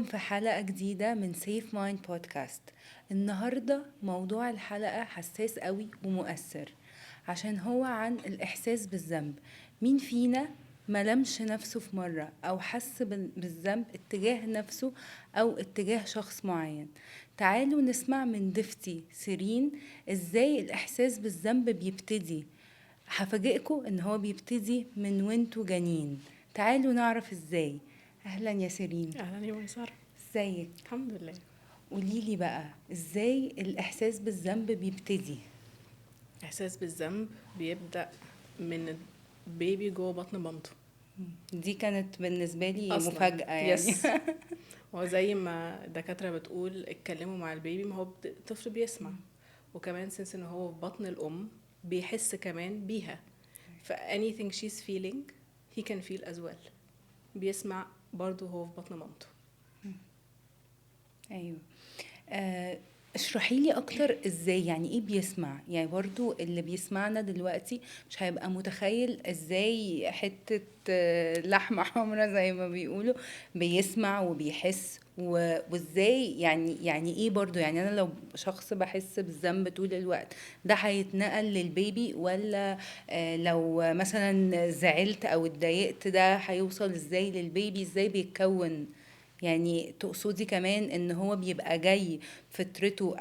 بيكم في حلقة جديدة من سيف مايند بودكاست. النهاردة موضوع الحلقة حساس قوي ومؤثر، عشان هو عن الإحساس بالذنب. مين فينا ملمش نفسه في مرة أو حس بالذنب اتجاه نفسه أو اتجاه شخص معين؟ تعالوا نسمع من ضيفتي سيرين ازاي الإحساس بالذنب بيبتدي. هفاجئكم ان هو بيبتدي من وانتوا جنين. تعالوا نعرف ازاي. اهلا يا سيرين. اهلا يا ميسره. ازيك؟ الحمد لله. قوليلي بقى ازاي الاحساس بالذنب بيبتدي. احساس بالذنب بيبدا من بيبي جوه بطن مامته دي كانت بالنسبه لي اصلا. مفاجاه يعني. يس. هو زي ما الدكاتره بتقول اتكلموا مع البيبي، ما هو الطفل بيسمع، وكمان سنس ان هو في بطن الام بيحس كمان بيها. ف anything she's feeling he can feel as well. بيسمع برضو هو في بطن مامته. ايوه. اشرحي لي اكتر ازاي، يعني ايه بيسمع؟ يعني برضو اللي بيسمعنا دلوقتي مش هيبقى متخيل ازاي حتة لحمة حمرا زي ما بيقولوا بيسمع وبيحس وازاي يعني ايه برضو. يعني انا لو شخص بحس بالذنب طول الوقت ده هيتنقل للبيبي، ولا لو مثلا زعلت او اتضايقت ده هيوصل ازاي للبيبي؟ ازاي بيتكون؟ يعني تقصدي كمان ان هو بيبقى جاي فطرته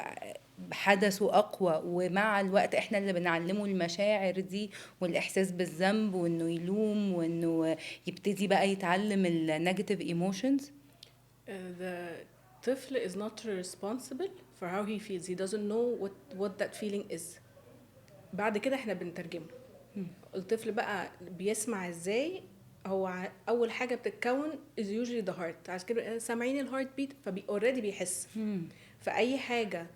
حدثه اقوى، ومع الوقت احنا اللي بنعلمه المشاعر دي والاحساس بالذنب وانه يلوم وانه يبتدي بقى يتعلم النيجاتيف ايموشنز. The طفل is not responsible for how he feels. He doesn't know what that feeling is. بعد كده احنا بنترجمه. الطفل بقى بيسمع ازاي؟ هو اول حاجه بتتكون is usually the heart. عشان كده سامعين الهارت بيت فبي already بيحس. فاي حاجه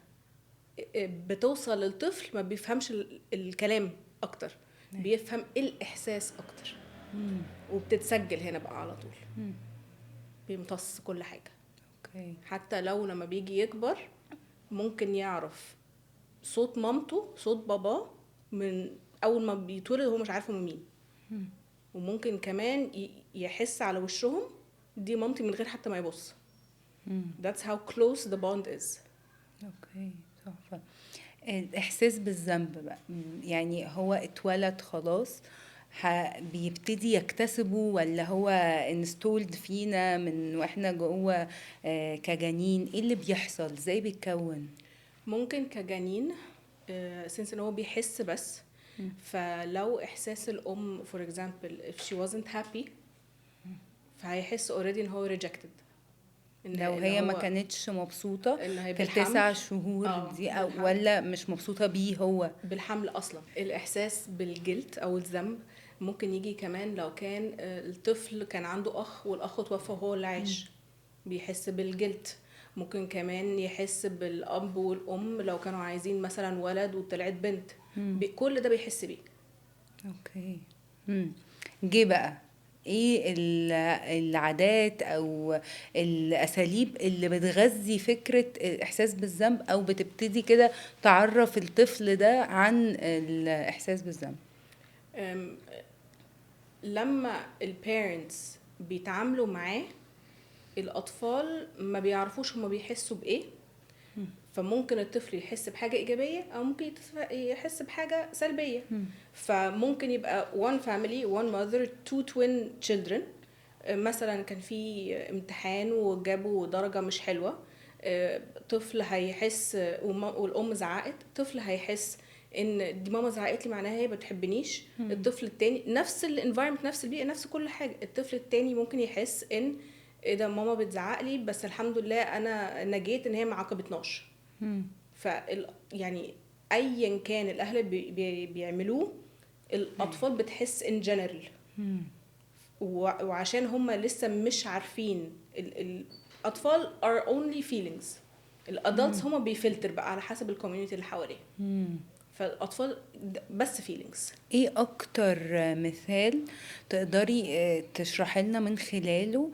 بتوصل للطفل ما بيفهمش الكلام اكتر، بيفهم الاحساس اكتر. وبتتسجل هنا بقى على طول. بيمتص كل حاجه. اوكي. حتى لو لما بيجي يكبر ممكن يعرف صوت مامته صوت باباه من اول ما بيتولد، هو مش عارفه من مين. وممكن كمان يحس على وشهم دي مامتي من غير حتى ما يبص. That's how close the bond is. اوكي، تحفة. الاحساس بالذنب بقى، يعني هو اتولد خلاص بيبتدي يكتسبه، ولا هو انستولد فينا من واحنا جوه كجنين؟ ايه اللي بيحصل؟ ازاي بيتكون؟ ممكن كجنين since ان هو بيحس بس. فلو احساس الام for example if she wasn't happy فهيحس already ان هو rejected. لو هي ما كانتش مبسوطة إن في بالحمل. التسع شهور دي، أو بالحمل. ولا مش مبسوطة بيه هو؟ بالحمل اصلا الاحساس بالجلد او الذنب ممكن يجي كمان لو كان الطفل كان عنده اخ والاخ توفى وهو اللي عايش، بيحس بالجلد. ممكن كمان يحس بالاب والام لو كانوا عايزين مثلا ولد وطلعت بنت. كل ده بيحس بيه. اوكي. جه بقى ايه العادات او الاساليب اللي بتغذي فكرة الاحساس بالذنب، او بتبتدي كده تعرف الطفل ده عن الاحساس بالذنب؟ أم، لما البيرنتس بيتعاملوا معاه الاطفال ما بيعرفوش هما بيحسوا بايه. فممكن الطفل يحس بحاجة إيجابية أو ممكن يحس بحاجة سلبية. فممكن يبقى one family one mother two twin children. مثلا كان في امتحان وجابوا درجة مش حلوة، طفل هيحس والأم زعقت، طفل هيحس ان دي ماما زعقت لي معناها هي بتحبنيش. الطفل التاني نفس الانفايرمنت نفس البيئة نفس كل حاجة، الطفل التاني ممكن يحس ان ايه ده ماما بتزعق لي بس الحمد لله انا نجيت ان هي ما عاقبتناش. يعني ايا كان الاهل بيعملوه الاطفال بتحس ان جنرال. وعشان هم لسه مش عارفين الاطفال are only feelings. الادلتس هم بيفلتر بقى على حسب الكوميونتي اللي حواليه. فالاطفال بس feelings. ايه اكتر مثال تقدري تشرحي لنا من خلاله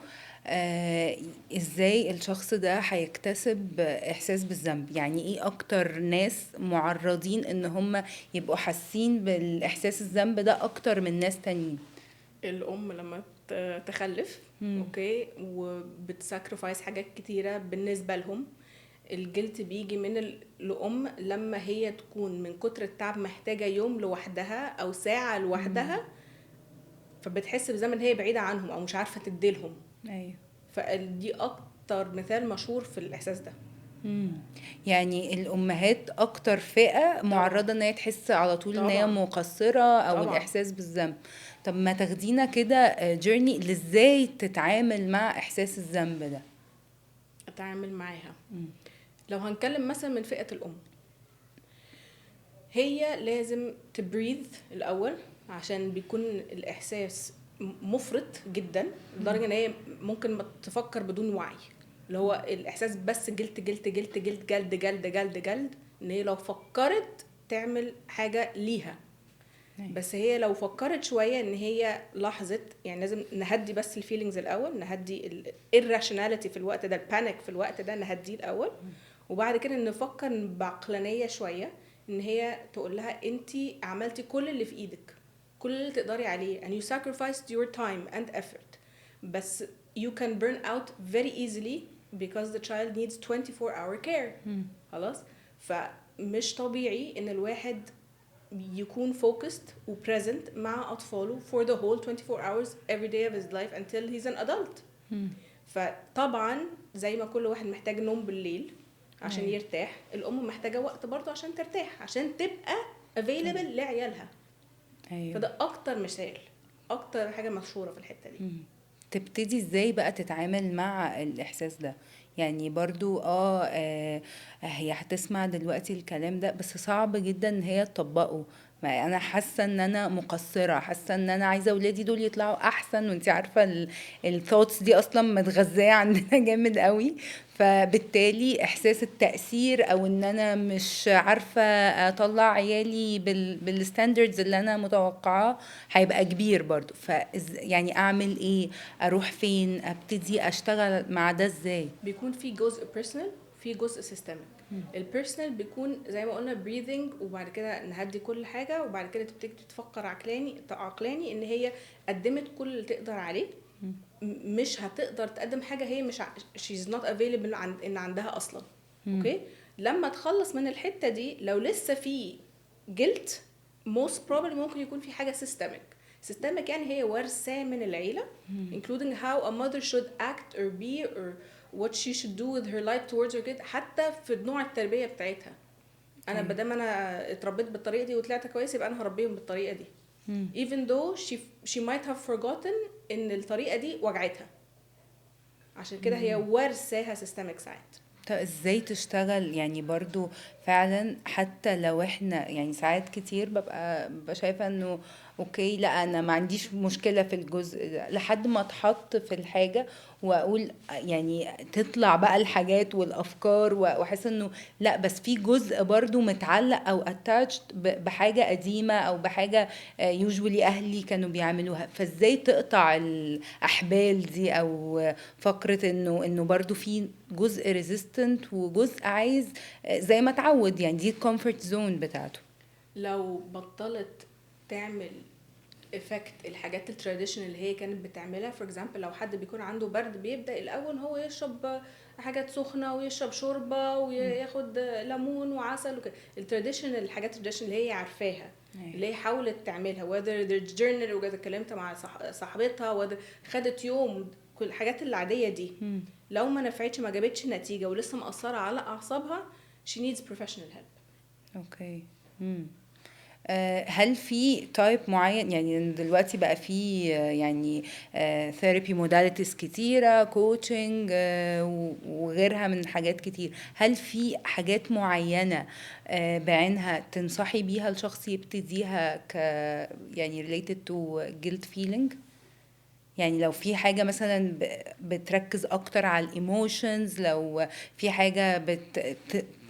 ازاي الشخص ده هيكتسب احساس بالذنب؟ يعني ايه اكتر ناس معرضين ان هم يبقوا حاسين بالاحساس الذنب ده اكتر من ناس تانيين؟ الام لما تخلف اوكي وبتساكرفايس حاجات كتيره بالنسبه لهم. الجلد بيجي من الام لما هي تكون من كتر التعب محتاجه يوم لوحدها او ساعه لوحدها، فبتحس بزمن هي بعيده عنهم او مش عارفه تديلهم. ايوه. فدي اكتر مثال مشهور في الاحساس ده. يعني الامهات اكتر فئة معرضة ان هي تحس على طول ان هي طبعاً. مقصرة او طبعاً. الاحساس بالذنب. طب ما تاخدينا كده جيرني لازاي تتعامل مع احساس الذنب ده؟ اتعامل معاها. لو هنتكلم مثلا من فئه الام، هي لازم تبريذ الاول عشان بيكون الاحساس مفرط جدا لدرجه ان هي ممكن ما تفكر بدون وعي، اللي هو الاحساس بس جلد جلد جلد جلد جلد جلد جلد جلد، ان هي لو فكرت تعمل حاجه ليها. بس هي لو فكرت شويه ان هي لحظه، يعني لازم نهدي بس الفيلينجز الاول، نهدي الراشوناليتي في الوقت ده، البانيك في الوقت ده نهديه الاول، وبعد كده نفكر بعقلانيه شويه، ان هي تقول لها انت عملتي كل اللي في ايدك، كل اللي تقدري عليه and you sacrificed your time and effort، بس you can burn out very easily because the child needs 24-hour care. خلاص. فمش طبيعي ان الواحد يكون focused و present مع أطفاله for the whole 24 hours every day of his life until he's an adult. فطبعا زي ما كل واحد محتاج نوم بالليل عشان يرتاح، الأم محتاجة وقت برضه عشان ترتاح، عشان تبقى available لعيالها. فده أكتر مثال، أكتر حاجة مشهورة في الحتة دي. تبتدي ازاي بقى تتعامل مع الاحساس ده؟ يعني برضو هي هتسمع دلوقتي الكلام ده بس صعب جدا ان هي تطبقه. ما انا حاسه ان انا مقصره، حاسه ان انا عايزه اولادي دول يطلعوا احسن، وانت عارفه الثوتس دي اصلا متغذيه عندنا جامد قوي. فبالتالي احساس التاثير او ان انا مش عارفه اطلع عيالي بالستاندردز اللي انا متوقعاه هيبقى كبير برضو. يعني اعمل ايه؟ اروح فين؟ ابتدي اشتغل مع ده ازاي؟ بيكون في جزء personal، في جزء systemic. البيرسونال بيكون زي ما قلنا breathing، وبعد كده نهدي كل حاجه، وبعد كده تبتدي تفكر عقلاني ان هي قدمت كل اللي تقدر عليه. مش هتقدر تقدم حاجه هي مش she's not available ان عندها اصلا. اوكي. لما تخلص من الحته دي، لو لسه في guilt most probably ممكن يكون في حاجه systemic يعني هي ورثة من العيلة، including how a mother should act or be or what she should do with her life towards her kid، حتى في نوع التربية بتاعتها. أنا بدام أنا اتربيت بالطريقة دي وطلعت كويس، يبقى أنا هربيهم بالطريقة دي even though she might have forgotten إن الطريقة دي وجعتها. عشان كده هي ورثاها systemic ساعات. طب ازاي تشتغل؟ يعني برضو فعلا حتى لو احنا يعني ساعات كتير ببقى شايفة انه اوكي لا انا ما عنديش مشكلة في الجزء ده لحد ما اتحط في الحاجة واقول يعني تطلع بقى الحاجات والافكار واحس انه لا بس في جزء برضو متعلق او attached بحاجة قديمة او بحاجة usually اهلي كانوا بيعملوها. فازاي تقطع الاحبال دي او فكرة انه برضو في جزء ريزيستنت وجزء عايز زي ما اتعود، يعني دي الكومفورت زون بتاعته. لو بطلت تعمل افكت الحاجات التراديشنال اللي هي كانت بتعملها، فور اكزامبل لو حد بيكون عنده برد بيبدا الاول هو يشرب حاجات سخنه ويشرب شوربه وياخد ليمون وعسل وكده، التراديشنال الحاجات التراديشنال اللي هي عارفاها اللي هي حاولت تعملها whether the journal وجد اتكلمت مع صاحبتها whether خدت يوم، كل الحاجات العاديه دي لو ما نفعتش ما جابتش نتيجه ولسه مأثره على اعصابها she needs professional help. اوكي. هل في تايب معين؟ يعني دلوقتي بقى في يعني ثيرابي موداليتيز كتيرة، كوتشنج وغيرها من حاجات كتير. هل في حاجات معينة بعينها تنصحي بيها الشخص يبتديها يعني related to guilt feeling؟ يعني لو في حاجة مثلا بتركز اكتر على الايموشنز، لو في حاجة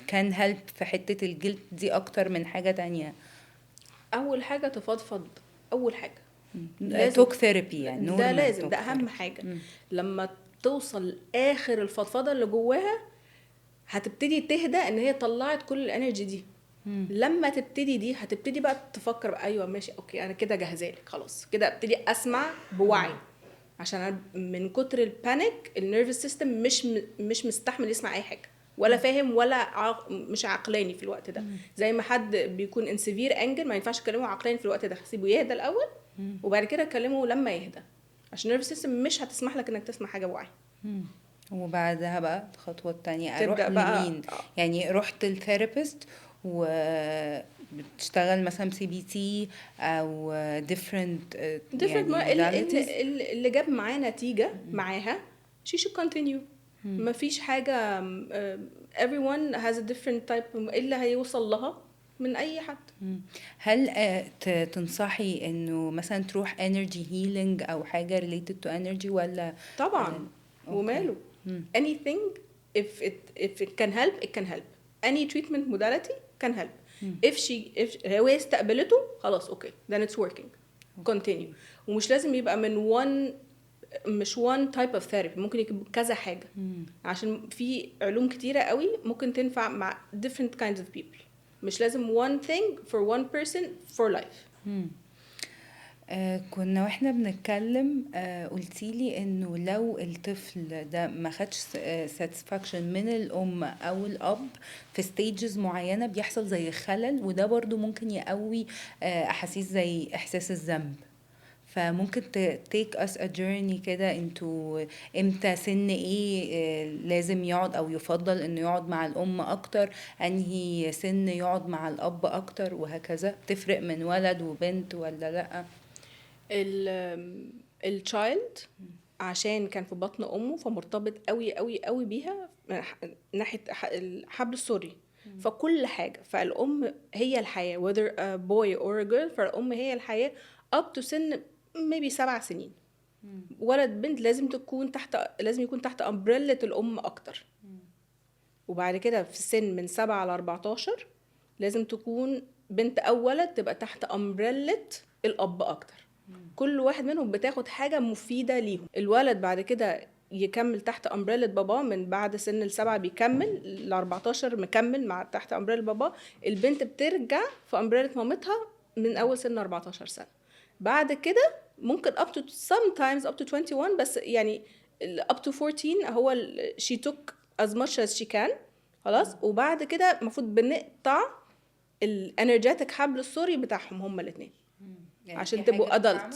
كان هيلب في حتة الجلد دي اكتر من حاجة تانية. اول حاجه تفضفض، اول حاجه لازم توك ثيرابي، يعني ده لازم، ده اهم حاجه. لما توصل اخر الفضفضه اللي جواها هتبتدي تهدى ان هي طلعت كل الانرجي دي. لما تبتدي دي هتبتدي بقى تفكر ايوه ماشي اوكي انا كده جاهزه لك خلاص، كده ابتدي اسمع بوعي. عشان أنا من كتر البانيك النيرفس سيستم مش مستحمل يسمع اي حاجه ولا فاهم ولا مش عقلاني في الوقت ده. زي ما حد بيكون ان سيفير انجر ما ينفعش تكلمه عقلاني في الوقت ده، سيبه يهدى الاول وبعد كده كلمه لما يهدى، عشان النيرفس سيستم مش هتسمح لك انك تسمع حاجه بوعي. وبعدها بقى الخطوة التانية اروح تبدأ بقى لمين؟ يعني رحت الثيرابيست وبتشتغل مثلا CBT او different يعني modalities. اللي جاب معاه نتيجه معاها she should continue. مفيش حاجه everyone has a different type اللي هيوصل لها من اي حد. هل تنصحي انه مثلا تروح energy healing او حاجة related to energy ولا؟ طبعا وماله. anything if it can help it can help. any treatment modality can help. if هو استقبلته خلاص اوكي then it's working continue. ومش لازم يبقى من مش one type of therapy، ممكن يكون كذا حاجة. عشان في علوم كتيرة قوي ممكن تنفع مع different kinds of people، مش لازم one thing for one person for life. كنا واحنا بنتكلم قلتيلي انه لو الطفل ده ما خدش satisfaction من الام او الاب في stages معينة بيحصل زي خلل، وده برضو ممكن يقوي احاسيس زي احساس الذنب. فممكن take us a journey كده انتو امتى سن ايه لازم يقعد او يفضل انه يقعد مع الام اكتر، انهي سن يقعد مع الاب اكتر، وهكذا تفرق من ولد وبنت ولا لا؟ التشايلد عشان كان في بطن امه فمرتبط قوي قوي قوي بيها ناحيه الحبل السري، فكل حاجه فالام هي الحياه whether a boy or a girl، فالام هي الحياه up to سن maybe 7 سنين. ولد بنت لازم يكون تحت امبريلا الام اكتر. وبعد كده في السن من 7 ل 14 لازم تكون بنت او ولد تبقى تحت امبريلا الاب اكتر. كل واحد منهم بتاخد حاجة مفيدة ليهم. الولد بعد كده يكمل تحت أمبريلا بابا، من بعد سن 7 بيكمل ل 14 مكمل مع تحت أمبريلا بابا. البنت بترجع في أمبريلا مامتها من أول سن 14 سنة. بعد كده ممكن up to sometimes up to 21، بس يعني up to 14 هو she took as much as she can خلاص. وبعد كده المفروض بنقطع الانرجيتك حبل السوري بتاعهم هما الاثنين يعني عشان تبقوا adult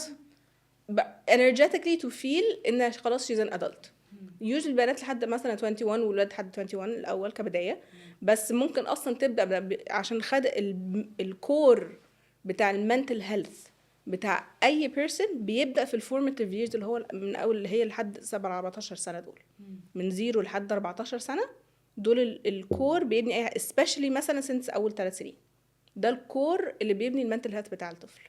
energetically to feel إن خلاص she's an adult. usually البنات لحد مثلا 21 والولاد لحد 21 الأول كبداية. بس ممكن أصلا تبدأ عشان خد الكور بتاع المنتل هيلث بتاع أي person بيبدأ في الفورماتيف years اللي هو من أول اللي هي لحد 14 سنة دول. من 0 لحد 14 سنة دول الكور بيبني especially مثلا since أول 3 سنين. ده الكور اللي بيبني المنتل هيلث بتاع الطفل.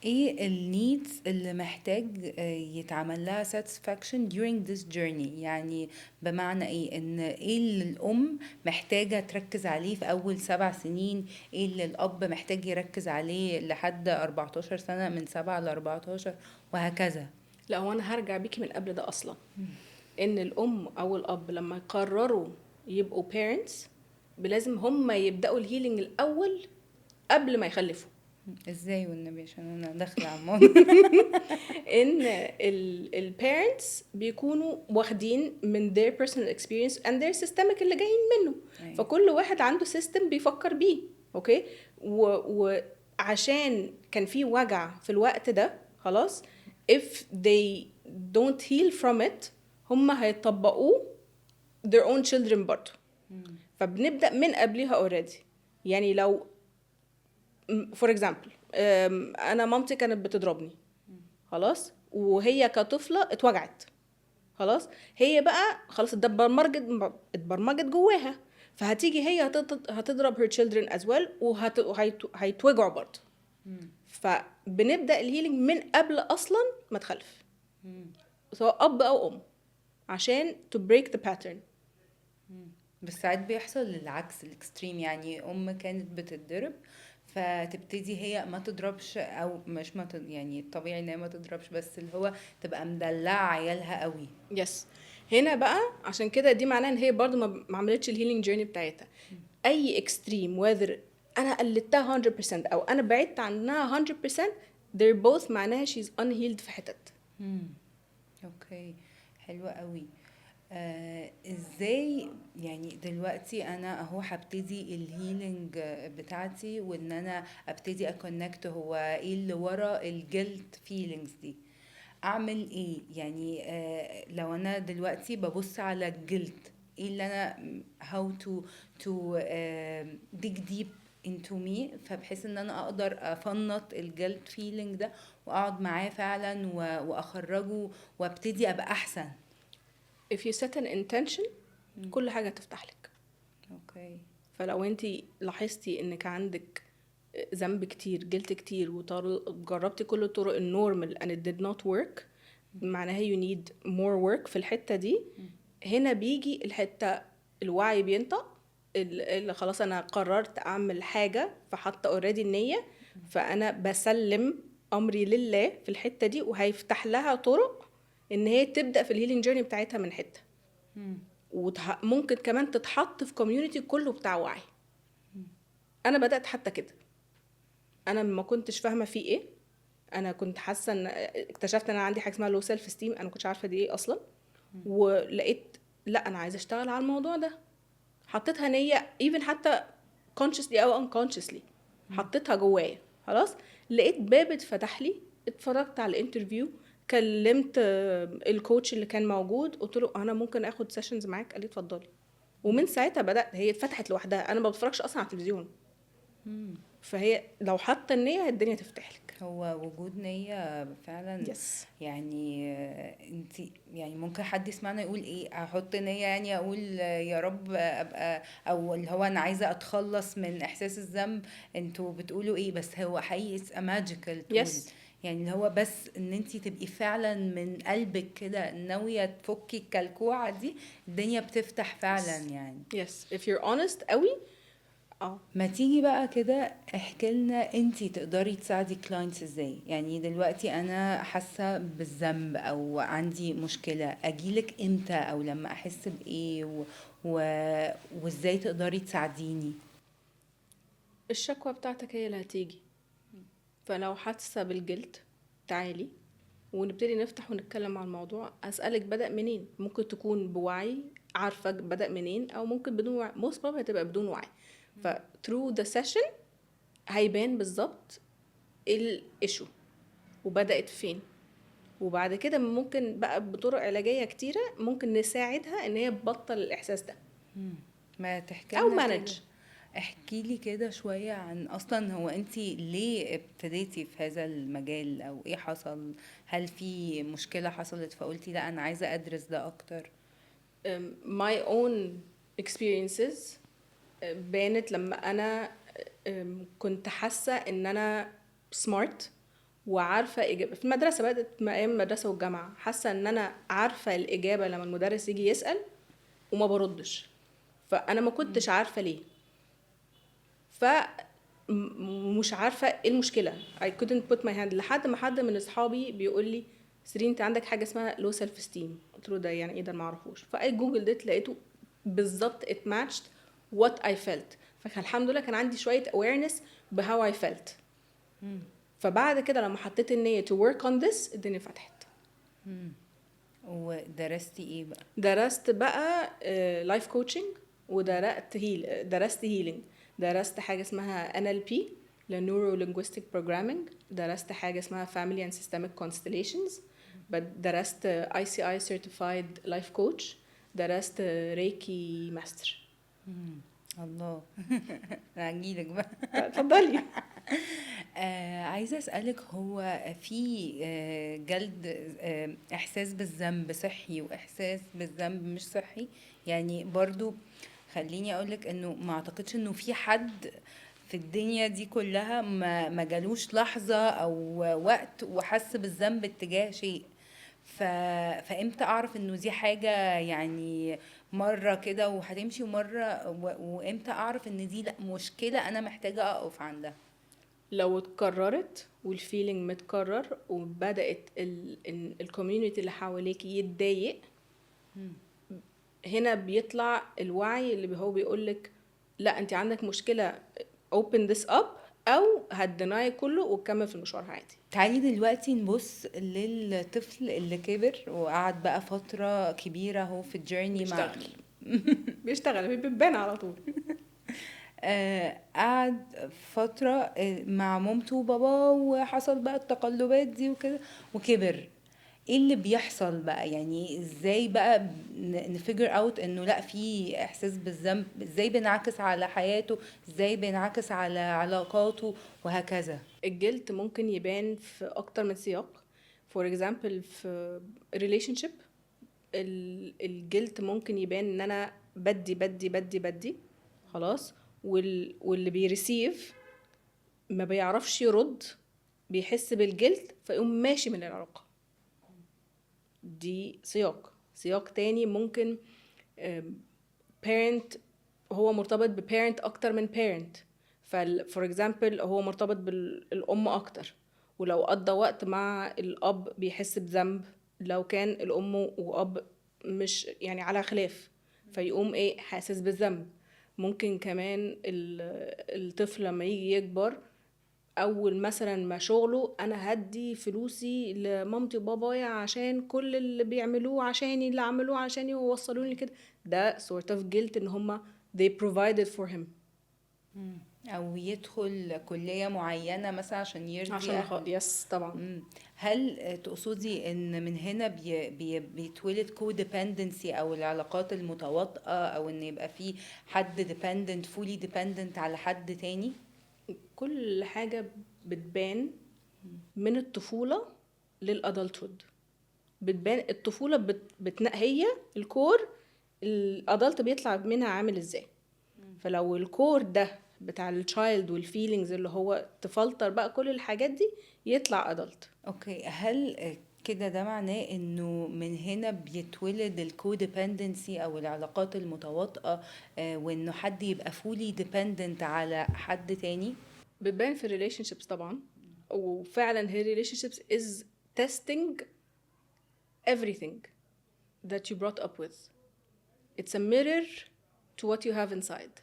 ايه النيدز اللي محتاج يتعمل لها satisfaction during this journey؟ يعني بمعنى ايه ان ايه اللي الام محتاجة تركز عليه في اول 7 سنين، ايه اللي الاب محتاج يركز عليه لحد 14 سنة، من 7 ل 14 وهكذا. لا هو انا هرجع بيكي من قبل ده اصلا. ان الام او الاب لما يقرروا يبقوا parents لازم هم يبدأوا الهيلينج الاول قبل ما يخلفوا. ازاي والنبي عشان انا داخله على الموضوع ان البيرنتس بيكونوا واخدين من their personal experience and their systemic اللي جايين منه. فكل واحد عنده سيستم بيفكر بيه اوكي. وعشان كان في وجع في الوقت ده خلاص if they don't heal from it هم هيطبقوه their own children برضه. فبنبدأ من قبلها already. يعني لو for example انا مامتي كانت بتضربني خلاص وهي كطفله اتوجعت خلاص، هي بقى خلاص اتبرمجت جواها، فهتيجي هي هتضرب her children as well وهيتوجعوا برضه. فبنبدا الهيلينج من قبل اصلا ما تخلف سواء اب او ام عشان to break the pattern. بس ساعات بيحصل العكس الاكستريم، يعني ام كانت بتتضرب فتبتدي هي ما تضربش او مش يعني الطبيعي ان هي ما تضربش، بس اللي هو تبقى مدلعه عيالها قوي. يس هنا بقى عشان كده دي معناها ان هي برضو ما عملتش الهيلينج جيرني بتاعتها. اي اكستريم whether انا قلدتها 100% او انا بعدت عنها 100% they're both معناها she's unhealed في حتت. اوكي، حلوة قوي. ازاي يعني دلوقتي انا اهو هبتدي الهيلينج بتاعتي، وان انا ابتدي اكونكت هو ايه اللي ورا الجلد فيلينجز دي، اعمل ايه يعني؟ لو انا دلوقتي ببص على الجلد، ايه اللي انا how to dig deep into me، فبحيث ان انا اقدر افنط الجلد فيلينج ده واقعد معاه فعلا واخرجه وابتدي ابقى احسن. if you set an intention كل حاجة تفتح لك. اوكي. فلو انتي لاحظتي انك عندك ذنب كتير، جلد كتير، وجربتي كل الطرق النورمال and it did not work، معناها you need more work في الحتة دي. هنا بيجي الحتة الوعي بينطق، اللي خلاص انا قررت اعمل حاجة فحتى اوريدي النية، فانا بسلم امري لله في الحتة دي، وهيفتح لها طرق ان هي تبدأ في الهيلينج جيرني بتاعتها من حتة. وممكن كمان تتحط في كوميونيتي كله بتاع وعي. انا بدأت حتى كده، انا ما كنتش فاهمة فيه ايه، انا كنت حاسة ان اكتشفت ان انا عندي حاجة اسمها لو سيلف استيم، انا ما كنتش عارفة دي ايه اصلا. ولقيت لا انا عايزة اشتغل على الموضوع ده، حطيتها نية even حتى consciously او unconsciously، حطيتها جوايا خلاص. لقيت باب اتفتح لي، اتفرجت على الانترفيو، كلمت الكوتش اللي كان موجود، قلت له انا ممكن اخد سيشنز معاك؟ قال لي اتفضلي. ومن ساعتها بدأت، هي اتفتحت لوحدها، انا ما بتفرجش اصلا على التلفزيون. فهي لو حاطه النيه الدنيا تفتح لك. هو وجود نية فعلا. يس. يعني انت يعني ممكن حد يسمعنا يقول ايه، احط نية يعني اقول يا رب ابقى، او اللي هو انا عايزة اتخلص من احساس الذنب، انتوا بتقولوا ايه؟ بس هو حقيقي it's a magical tool. يس. يعني اللي هو بس ان انت تبقي فعلا من قلبك كده ناوية تفكي الكلكوعة دي، الدنيا بتفتح فعلا يعني. يس if you're honest قوي. ما تيجي بقى كده احكي لنا انتي تقدري تساعدي كلاينتس ازاي؟ يعني دلوقتي انا حاسه بالذنب او عندي مشكله، اجيلك امتى او لما احس بايه و... وازاي تقدري تساعديني؟ الشكوى بتاعتك هي اللي هتيجي. فلو حاسه بالجلد تعالي ونبتدي نفتح ونتكلم عن الموضوع. اسالك بدأ منين، ممكن تكون بوعي عارفه بدأ منين، او ممكن بدون وعي، most probably هتبقى بدون وعي. ف through the session هيبان بالظبط الايشو وبدأت فين. وبعد كده ممكن بقى بطرق علاجية كتيرة ممكن نساعدها ان هي تبطل الاحساس ده ما تحكي او لنا كده، مانج. احكي لي كده شويه عن اصلا هو انتي ليه ابتديتي في هذا المجال، او ايه حصل؟ هل في مشكله حصلت فقلتي لا انا عايزه ادرس ده اكتر؟ my own experiences بانت لما انا كنت حاسة ان انا smart وعارفة إجابة في المدرسة. بدأت من أيام المدرسة والجامعة، حاسة إن أنا عارفة الإجابة لما المدرس يجي يسأل وما بردش. فأنا ما كنتش عارفة ليه، فمش عارفة إيه المشكلة. I couldn't put my hand. لحد ما حد من أصحابي بيقول لي سيرين أنت عندك حاجة اسمها low self esteem. قلت له ده يعني إيه ده؟ معرفوش. فأي جوجل ديت لقيته بالظبط it matched what I felt. فالحمد لله كان عندي شوية awareness بهاو I felt. فبعد كده لما حطيت النية to work on this الدنيا فتحت. ودرستي ايه بقى؟ درست بقى لايف كوتشنج، درست هيلينج، درست حاجة اسمها NLP لنورو لينجويستيك بروجرامينج، درست حاجة اسمها Family and Systemic Constellations، درست ICI Certified Life Coach، درست ريكي ماستر. الله. هجيلك بقى. اتفضلي. عايزة أسألك، هو في جلد إحساس بالذنب صحي وإحساس بالذنب مش صحي؟ يعني برضو خليني أقولك إنه ما أعتقدش إنه في حد في الدنيا دي كلها ما جالوش لحظة أو وقت وحس بالذنب اتجاه شيء. فامتى اعرف انه دي حاجة يعني مرة كده وهتمشي، ومرة وامتى اعرف ان دي لا مشكلة انا محتاجة اقف عندها؟ لو اتكررت والفيلينج متكرر وبدأت الكوميونتي اللي حواليك يتضايق، هنا بيطلع الوعي اللي هو بيقولك لا انت عندك مشكلة open this up، او هتدناي كله وتكمل في المشوار عادي. تعالي دلوقتي نبص للطفل اللي كبر وقعد بقى فترة كبيرة هو في الجيرني مع بيشتغل بيبان على طول. قعد فترة مع مامته وباباه وحصل بقى التقلبات دي وكده وكبر. ايه اللي بيحصل بقى؟ يعني ازاي بقى نفجر اوت انه لا في احساس بالذنب؟ ازاي بينعكس على حياته؟ ازاي بينعكس على علاقاته وهكذا؟ الجلد ممكن يبان في اكتر من سياق. فور اكزامبل في relationship الجلد ممكن يبان ان انا بدي خلاص، واللي بيريسيف ما بيعرفش يرد، بيحس بالجلد فيقوم ماشي من العلاقة دي. سياق تاني ممكن parent هو مرتبط بparent اكتر من parent. فور اكزامبل هو مرتبط بالام اكتر، ولو قضى وقت مع الاب بيحس بذنب. لو كان الام واب مش يعني على خلاف فيقوم ايه حاسس بالذنب. ممكن كمان الطفل لما يجي يكبر اول مثلا ما شغله انا هدي فلوسي لمامتي وبابايا عشان كل اللي بيعملوه عشاني، اللي عملوه عشاني ووصلوني كده، ده sort of guilt ان هما they provided for him. او يدخل كلية معينة مثلا عشان يرضي عشان أهله. يس طبعا. هل تقصدي ان من هنا بيتولد كوديبندنسي او العلاقات المتواطئة، او ان يبقى في حد dependent fully dependent على حد تاني؟ كل حاجة بتبان من الطفولة للأدلتود. بتبان الطفولة هي الكور، الأدلت بيطلع منها عامل ازاي. فلو الكور ده بتاع التشايلد والفيلينجز اللي هو تفلتر بقى كل الحاجات دي يطلع أدلت. اوكي، هل كده ده معناه انه من هنا بيتولد الكوديبندنسي او العلاقات المتواطئة، وانه حد يبقى fully dependent على حد تاني؟ بتبان في relationships طبعا، وفعلا هي relationships is testing everything that you brought up with. It's a mirror to what you have inside.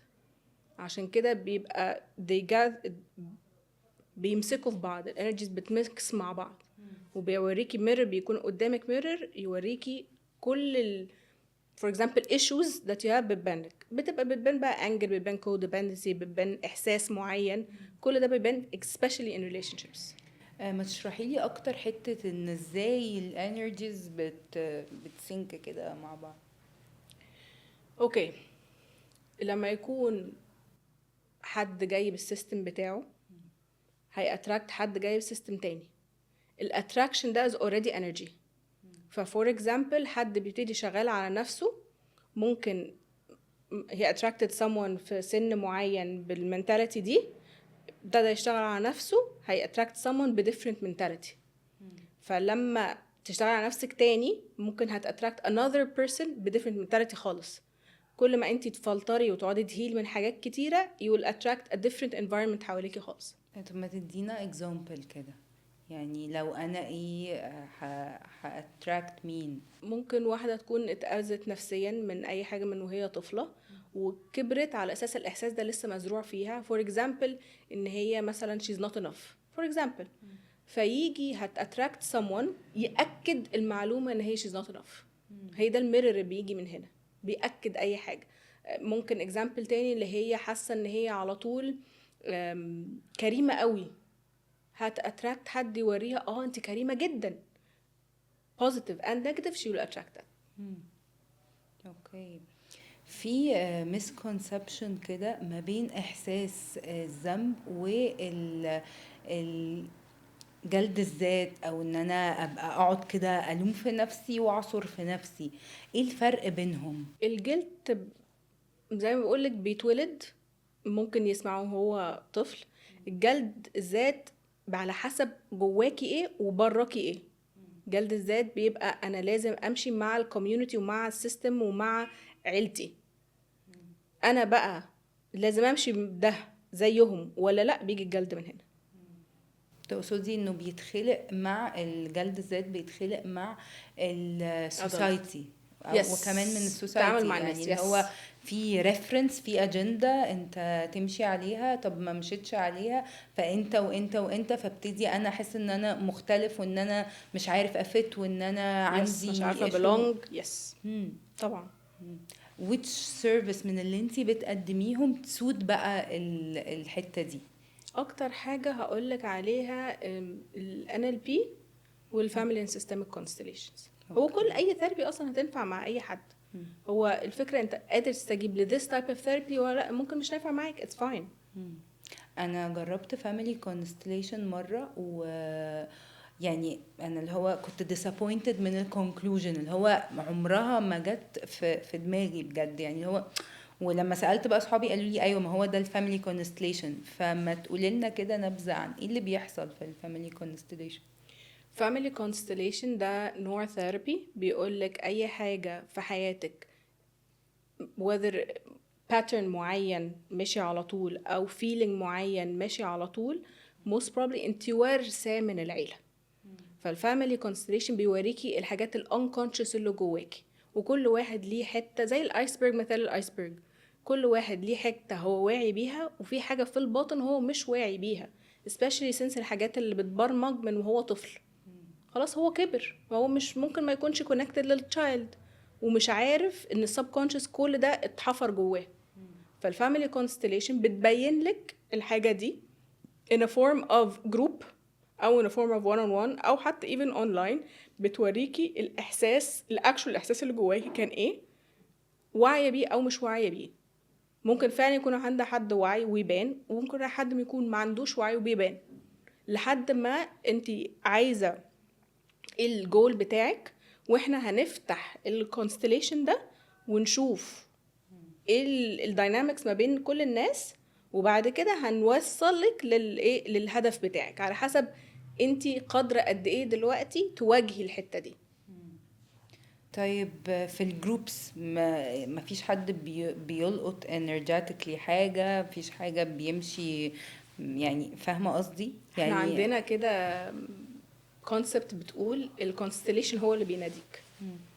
عشان كده بيبقى بيمسكوا في بعض، الانرجيز بتمكس مع بعض، وبيوريكي ميرور، بيكون قدامك ميرور يوريكي كل for example issues that you have بتبان بقى anger، بتبان codependency، بتبان احساس معين، كل ده بيبان especially in relationships. ما تشرحي لي اكتر حتة ان ازاي الانرجيز بتسينك كده مع بعض؟ اوكي، لما يكون حد جاي بالسيستم بتاعه هيأتراكت حد جاي بسيستم تاني. الاتراكشن ده is already energy. ففور اكزامبل حد بيبتدي شغال على نفسه، ممكن he attracted someone في سن معين بالمنتاليتي دي، ابتدى يشتغل على نفسه، هي attract someone بديفرنت mentality. فلما تشتغل على نفسك تاني ممكن هتأتراكت another person بديفرنت mentality خالص. كل ما انتي تفلتري وتقعدي تهيل من حاجات كتيرة you will attract a different environment حواليكي خالص. طب ما تدينا example كده، يعني لو انا ايه هاتراكت مين؟ ممكن واحدة تكون اتأذت نفسيا من اي حاجة من وهي طفلة، وكبرت على اساس الاحساس ده لسه مزروع فيها. for example ان هي مثلا she's not enough for example، فيجي هتأتراكت someone يأكد المعلومة ان هي she's not enough. هي ده الميرور اللي بيجي من هنا، بيأكد اي حاجة. ممكن اكزامبل تاني اللي هي حاسة ان هي على طول كريمة قوي، هتأتراكت حد يوريها انت كريمة جدا. positive and negative she will attract that. اوكي، في misconception كده ما بين احساس الذنب وال جلد الذات، او ان انا ابقى اقعد كده الوم في نفسي واعصر في نفسي. ايه الفرق بينهم؟ الجلد زي ما بقولك بيتولد، ممكن يسمعه هو طفل. الجلد الذات على حسب جواكي ايه وبراكي ايه. جلد الذات بيبقى انا لازم امشي مع الكوميونتي ومع السيستم ومع عيلتي، انا بقى لازم امشي ده زيهم ولا لا، بيجي الجلد من هنا. تقصدي انه بيتخلق مع الجلد الذات، بيتخلق مع السوسايتي؟ وكمان من تعامل السوسايتي، مع يعني الناس. اللي هو في ريفرنس، في اجنده انت تمشي عليها، طب ما مشيتش عليها فانت وانت وانت، فابتدي انا احس ان انا مختلف، وان انا مش عارف افت، وان انا مش عارفه عندي belong. مم. طبعا. which service من اللي انتي بتقدميهم تسود بقى الحتة دي؟ اكتر حاجه هقولك عليها ال NLP والفاميلي and systemic constellations. هو كل اي ثيرابي اصلا هتنفع مع اي حد. هو الفكره انت قادر تستجيب ل this type of therapy ولا لا. ممكن مش نافع معاك، it's fine. انا جربت فاميلي كونستليشن مره، و يعني انا اللي هو كنت disappointed من الكونكلوجن، اللي هو عمرها ما جت في دماغي بجد، يعني هو ولما سالت بقى اصحابي قالوا لي ايوه ما هو ده الفاميلي كونستليشن. فما تقولي لنا كده نبذه عن ايه اللي بيحصل في الفاميلي كونستليشن؟ family constellation ده نوع ثيرابي بيقولك اي حاجه في حياتك whether pattern معين ماشي على طول او feeling معين ماشي على طول most probably انت وارثاه من العيله. فالفاميلي constellation بيوريكي الحاجات الانكونشس اللي جواكي، وكل واحد ليه حته زي الايسبرج. مثال الايسبرج، كل واحد ليه حته هو واعي بيها، وفي حاجه في الباطن هو مش واعي بيها، especially since الحاجات اللي بتبرمج من وهو طفل. خلاص هو كبر، هو مش ممكن ما يكونش connected للتشايلد، ومش عارف ان السبكونشس كل ده اتحفر جواه. فالفاميلي كونستليشن بتبين لك الحاجه دي in a form of group او in a form of one on one او حتى even online. بتوريكي الاحساس الاكشوال، الاحساس اللي جواكي كان ايه، واعيه بيه او مش واعيه بيه. ممكن فعلا يكون عند حد وعي ويبان، وممكن حد يكون ما عندوش وعي وبيبان، لحد ما انت عايزه الجول بتاعك. واحنا هنفتح الكونستليشن ده ونشوف ايه الداينامكس ما بين كل الناس، وبعد كده هنوصلك للايه، للهدف بتاعك على حسب انتي قادره قد ايه دلوقتي تواجهي الحته دي. طيب في الجروبس ما فيش حد بيلقط energetically حاجة، مفيش حاجة بيمشي، يعني فاهمة قصدي احنا يعني؟ عندنا كده كونسبت بتقول الكونستليشن هو اللي بيناديك.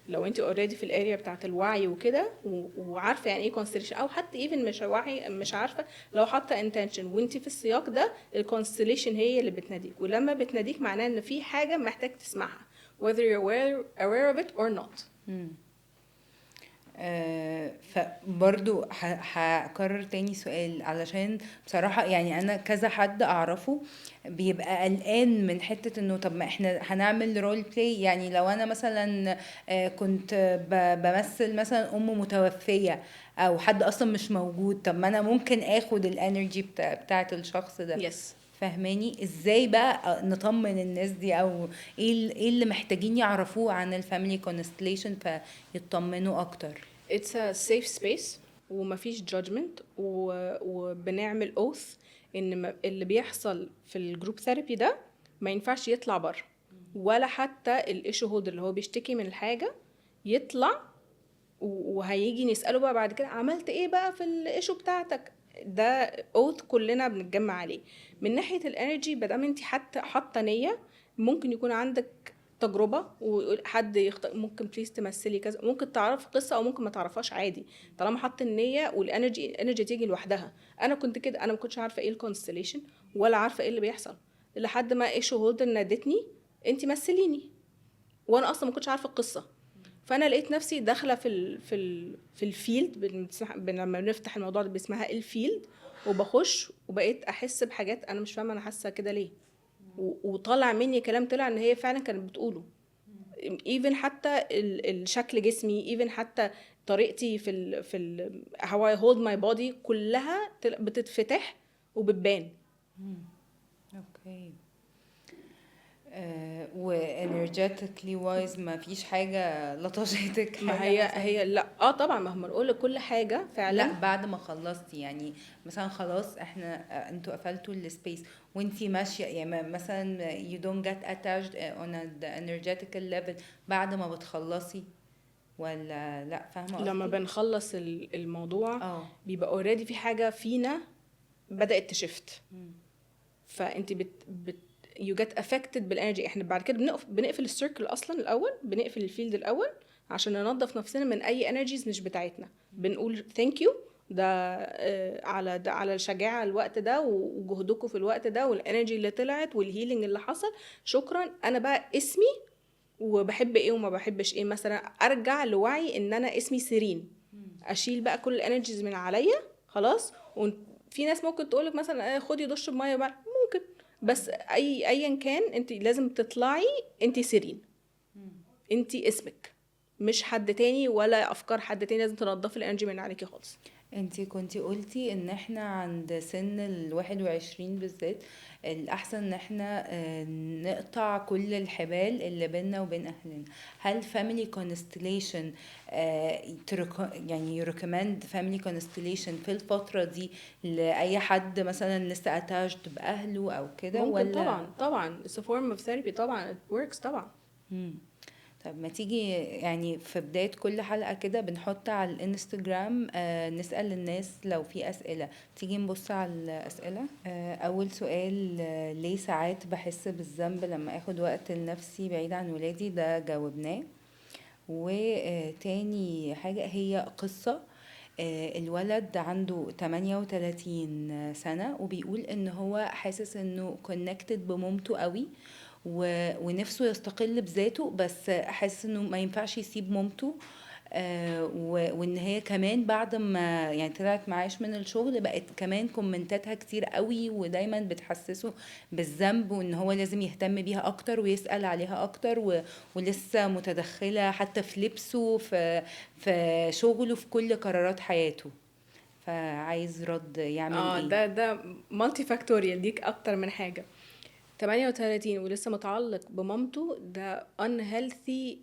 لو انت اوريدي في الاريا بتاعت الوعي وكده وعارفه يعني ايه كونستليشن، او حتى ايفن مش وعي مش عارفه، لو حاطه انتنشن وانت في السياق ده، الكونستليشن هي اللي بتناديك. ولما بتناديك معناه ان في حاجه محتاج تسمعها whether you're aware of it or not. فبرضو هكرر تاني سؤال، علشان بصراحة يعني أنا كذا حد أعرفه بيبقى قلقان من حتة إنه طب ما إحنا هنعمل رول بلاي. يعني لو أنا مثلا كنت بمثل مثلا أم متوفية أو حد أصلا مش موجود، طب ما أنا ممكن آخد الانرجي بتاعت الشخص ده. yes. فهماني ازاي بقى نطمن الناس دي، او ايه اللي محتاجين يعرفوه عن الفاميلي كونستليشن فيطمنوا اكتر؟ it's a safe space ومفيش judgment وبنعمل oath ان اللي بيحصل في الجروب ثيرابي ده ما ينفعش يطلع بره، ولا حتى الايشو هولدر اللي هو بيشتكي من الحاجه يطلع وهيجي نساله بقى بعد كده عملت ايه بقى في الايشو بتاعتك. ده اوث كلنا بنتجمع عليه. من ناحيه الانرجي، بدل انت حتى حاطه نيه، ممكن يكون عندك تجربه وحد ممكن بليز تمثلي كذا، ممكن تعرف قصه او ممكن ما تعرفهاش عادي، طالما حط النيه والانرجي تيجي لوحدها. انا كنت كده، انا ما كنتش عارفه ايه الكونستليشن ولا عارفه ايه اللي بيحصل، لحد ما ايشو هولدر نادتني انت مثليني، وانا اصلا ما كنتش عارفه القصه. فانا لقيت نفسي داخله في الفيلد، لما بنفتح الموضوع ده باسمها الفيلد، وبخش وبقيت احس بحاجات انا مش فاهمه انا حاسه كده ليه، وطلع مني كلام طلع ان هي فعلا كانت بتقوله. ايفن حتى الشكل جسمي، ايفن حتى طريقتي في how I hold my body كلها بتتفتح وبتبان. اوكي. وانرجيتيكلي وايز ما فيش حاجه لطشتك؟ ما حاجه هي لا طبعا، ما هم نقول كل حاجه فعلا. لا بعد ما خلصتي، يعني مثلا خلاص احنا انتوا قفلتوا السبيس وانتي ماشيه، يعني مثلا you don't get attached on the energetical level بعد ما بتخلصي، ولا لا؟ فاهمه قصدي؟ لما بنخلص الموضوع بيبقى اوريدي في حاجه فينا بدات تشفت، فانت you get affected بالانرجي. احنا بعد كده بنقفل السيركل اصلا الاول، بنقفل الفيلد الاول عشان ننظف نفسنا من اي انرجيز مش بتاعتنا. بنقول ثانك يو ده على الشجاعه الوقت ده وجهدكم في الوقت ده والانرجي اللي طلعت والهيلينج اللي حصل، شكرا. انا بقى اسمي وبحب ايه وما بحبش ايه، مثلا ارجع لوعي ان انا اسمي سيرين، اشيل بقى كل الانرجيز من عليا خلاص. وفي ناس ممكن تقولك مثلا خدي دش بميه بقى، ممكن، بس ايا كان انت لازم تطلعي انت سيرين، انت اسمك مش حد تاني ولا افكار حد تاني. لازم تنضفي الانرجي من عليكي خالص. انتي كنتي قلتي ان احنا عند سن 21 بالذات الاحسن ان احنا نقطع كل الحبال اللي بيننا وبين اهلنا. هل family constellation يعني recommend family constellation في الفترة دي لأي حد مثلا لسه attached بأهله أو كده ممكن ولا؟ طبعا it's a form of therapy طبعا، it works طبعا. مم. طب ما تيجي يعني في بداية كل حلقة كده بنحط على الانستجرام نسأل الناس لو في أسئلة. تيجي نبص على الأسئلة. أول سؤال، ليه ساعات بحس بالذنب لما أخد وقت لنفسي بعيد عن ولادي؟ ده جاوبناه. وتاني حاجة هي قصة، الولد عنده 38 سنة وبيقول ان هو حاسس انه connected بمامته قوي ونفسه يستقل بذاته، بس حاسس انه ما ينفعش يسيب مامته. وان هي كمان بعد ما يعني طلعت معاش من الشغل بقت كمان كومنتاتها كتير قوي ودايما بتحسسه بالذنب وان هو لازم يهتم بيها اكتر ويسأل عليها اكتر ولسه متدخلة حتى في لبسه في شغله في كل قرارات حياته. فعايز رد يعمل ايه؟ ده مالتي فاكتوريال، ديك اكتر من حاجه. 38 ولسه متعلق بمامته، ده unhealthy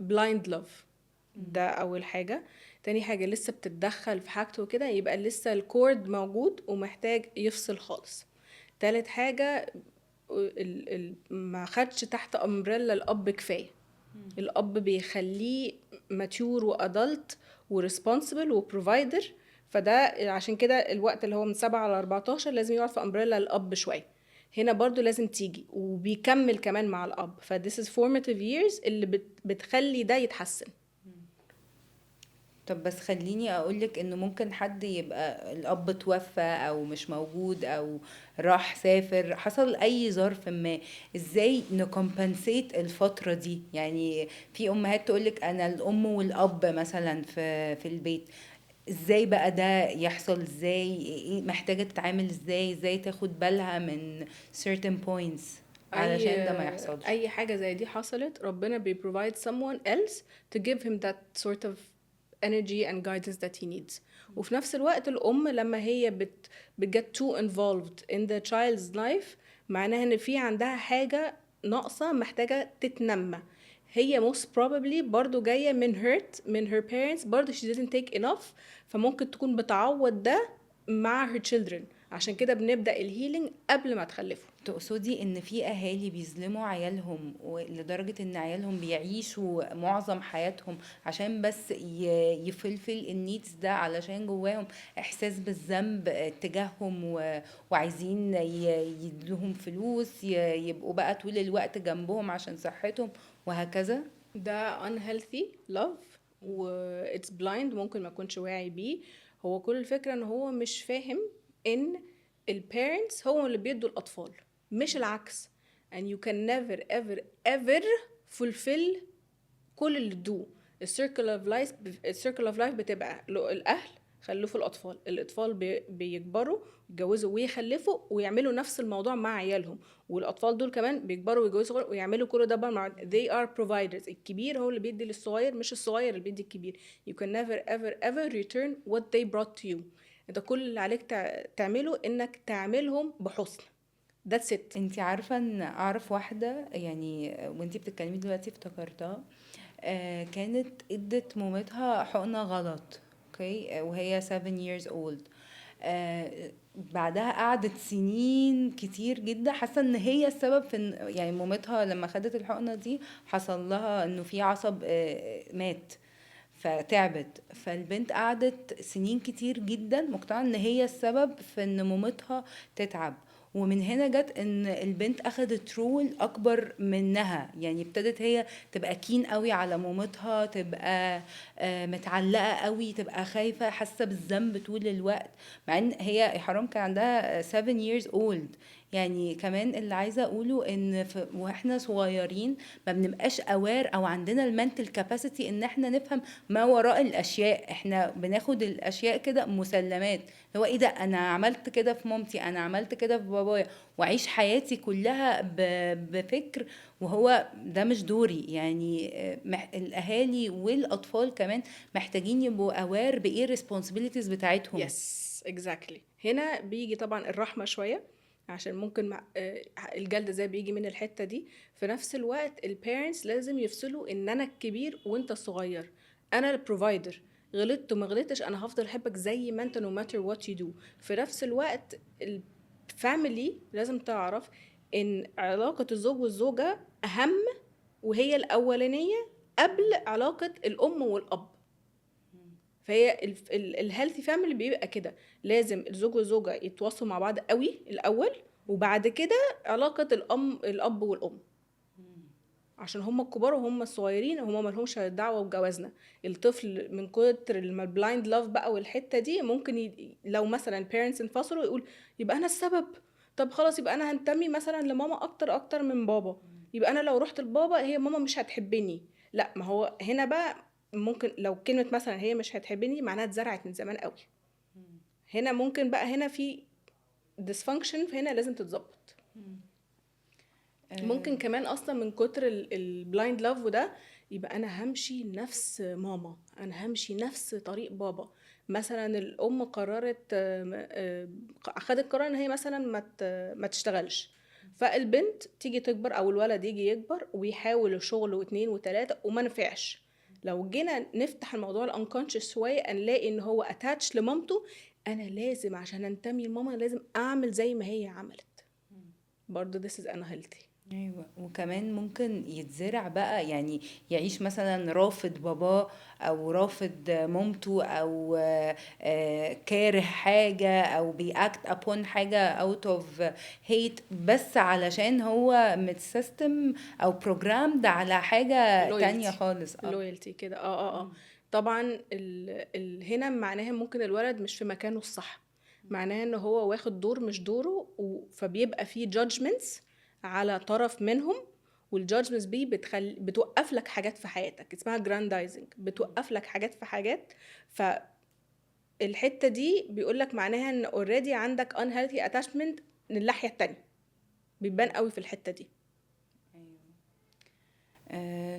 blind love. ده اول حاجه. تاني حاجه لسه بتتدخل في حاجته وكده، يبقى لسه الكورد موجود ومحتاج يفصل خالص. تالت حاجه ما خدش تحت امبريلا الاب كفايه. الاب بيخليه ماتيور وادلت وريسبونسبل وبروفايدر، فده عشان كده الوقت اللي هو من 7 ل 14 لازم يقعد في امبريلا الاب شويه. هنا برضو لازم تيجي وبيكمل كمان مع الاب. ف this is formative years اللي بتخلي ده يتحسن. طب بس خليني اقولك انه ممكن حد يبقى الاب توفى او مش موجود او راح سافر، حصل اي ظرف ما، ازاي نكمبنسيت الفترة دي؟ يعني في امهات تقولك انا الام والاب مثلا في البيت، ازاي بقى ده يحصل؟ ازاي محتاجة تتعامل ازاي تاخد بالها من certain points اي علشان ده ما يحصلش؟ اي حاجه زي دي حصلت، ربنا بيprovide someone else to give him that sort of energy and guidance that he needs. وفي نفس الوقت الام لما هي بتget too involved in the child's life، معناها ان في عندها حاجه ناقصه محتاجه تتنمى. هي most probably برضو جايه من hurt من her parents، برضو she didn't take enough، فممكن تكون بتعوض ده مع her children. عشان كده بنبدأ الهيلينج قبل ما تخلفوا. تقصدي ان في اهالي بيظلموا عيالهم لدرجة ان عيالهم بيعيشوا معظم حياتهم عشان بس يفلفل النيدز ده، علشان جواهم احساس بالذنب تجاههم وعايزين يدلهم فلوس يبقوا بقى طول الوقت جنبهم عشان صحتهم وهكذا؟ ده unhealthy love و it's blind، ممكن ما يكونش واعي بيه. هو كل الفكرة ان هو مش فاهم ان ال parents هو اللي بيدوا الأطفال مش العكس. and you can never ever ever fulfill كل اللي ادوه. السيركل اوف لايف بتبقى الاهل خلفوا الاطفال بيكبروا يتجوزوا ويخلفوا ويعملوا نفس الموضوع مع عيالهم، والاطفال دول كمان بيكبروا ويتجوزوا ويعملوا كل ده بقى مع they are providers. الكبير هو اللي بيدي للصغير مش الصغير اللي بيدي الكبير. you can never ever ever return what they brought to you. انت كل اللي عليك تعمله انك تعملهم بحسن. that's it. انتي عارفة ان اعرف واحدة يعني وانتي بتتكلمي دلوقتي افتكرتها، كانت ادت مامتها حقنة غلط، اوكي، وهي 7 years old. بعدها قعدت سنين كتير جدا حاسه ان هي السبب في يعني مامتها لما خدت الحقنه دي حصل لها انه في عصب مات فتعبت. فالبنت قعدت سنين كتير جدا مقتنعه ان هي السبب في ان مامتها تتعب. ومن هنا جت ان البنت اخدت رول اكبر منها، يعني ابتدت هي تبقى كين قوي على مامتها، تبقى متعلقة قوي، تبقى خايفة، حاسة بالذنب طول الوقت، مع ان هي يا حرام كان عندها 7 years old. يعني كمان اللي عايزة اقوله ان واحنا صغيرين ما بنبقاش اوار او عندنا المنتل كاباسيتي ان احنا نفهم ما وراء الاشياء، احنا بناخد الاشياء كده مسلمات، هو ايه ده، انا عملت كده في مامتي، انا عملت كده في بابايا، واعيش حياتي كلها بفكر وهو ده مش دوري. يعني الاهالي والاطفال كمان محتاجين يبقوا اوار بايه responsibilities بتاعتهم. يس اكزاكتلي. هنا بيجي طبعا الرحمه شويه، عشان ممكن الجلد زي بيجي من الحته دي. في نفس الوقت البيرنتس لازم يفصلوا ان انا الكبير وانت الصغير، انا البروفايدر، غلطت وما غلطتش انا هفضل احبك زي ما انت no matter what you do. في نفس الوقت الفاميلي لازم تعرف ان علاقه الزوج والزوجه اهم وهي الاولانيه قبل علاقه الام والاب. فهي الهيلثي فاميلي بيبقى كده، لازم الزوج والزوجه يتواصلوا مع بعض قوي الاول، وبعد كده علاقه الاب والام، عشان هم الكبار وهم الصغيرين هم ما لهمش دعوه بجوازنا. الطفل من كتر البلايند لاف بقى والحته دي ممكن لو مثلا بيرنتس انفصلوا يقول يبقى انا السبب، طب خلاص يبقى انا هنتمي مثلا لماما اكتر من بابا، يبقى انا لو رحت لبابا هي ماما مش هتحبني. لا، ما هو هنا بقى ممكن لو كلمه مثلا هي مش هتحبني معناها اتزرعت من زمان قوي. هنا ممكن بقى هنا في dysfunction، فهنا لازم تتظبط. ممكن كمان اصلا من كتر البلايند لاف وده يبقى انا همشي نفس ماما، انا همشي نفس طريق بابا. مثلا الام قررت اخدت قرار ان هي مثلا ما تشتغلش، فالبنت تيجي تكبر او الولد يجي يكبر ويحاول الشغل واثنين وثلاثة وما نفعش. لو جينا نفتح الموضوع الانكونشس شويه نلاقي ان هو اتاتش لمامته، انا لازم عشان انتمي لماما لازم اعمل زي ما هي عملت. برضو this is unhealthy. ايوه، وكمان ممكن يتزرع بقى، يعني يعيش مثلا رافض باباه او رافض مامته او كاره حاجة او بيأكت upon حاجة out of hate، بس علشان هو متسيستم او programmed على حاجة تانية خالص. لويالتي كده. طبعا هنا معناها ممكن الولد مش في مكانه الصح، معناها ان هو واخد دور مش دوره، فبيبقى فيه judgments على طرف منهم، والجادجمنتس دي بتوقف لك حاجات في حياتك، اسمها جراندايزنج، بتوقف لك حاجات في حاجات. فالحته دي بيقول لك معناها ان اوريدي عندك unhealthy attachment للناحيه التانية، بيبان قوي في الحته دي.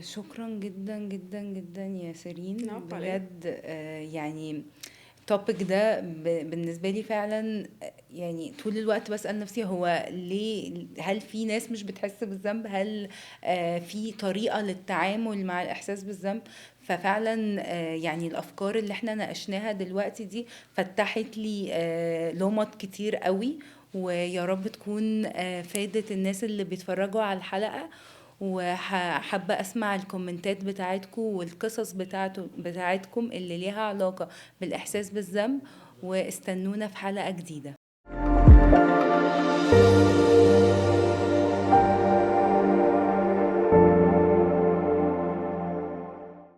شكرا جدا جدا جدا يا سيرين، نعم عليك. بجد يعني التوبيك ده بالنسبة لي فعلا، يعني طول الوقت بسأل نفسي هو ليه، هل في ناس مش بتحس بالذنب، هل في طريقة للتعامل مع الإحساس بالذنب؟ ففعلا يعني الأفكار اللي احنا ناقشناها دلوقتي دي فتحت لي لومات كتير قوي، ويا رب تكون فادت الناس اللي بيتفرجوا على الحلقة. وحابة أسمع الكومنتات بتاعتكم والقصص بتاعتكم اللي ليها علاقة بالإحساس بالذنب، واستنونا في حلقة جديدة.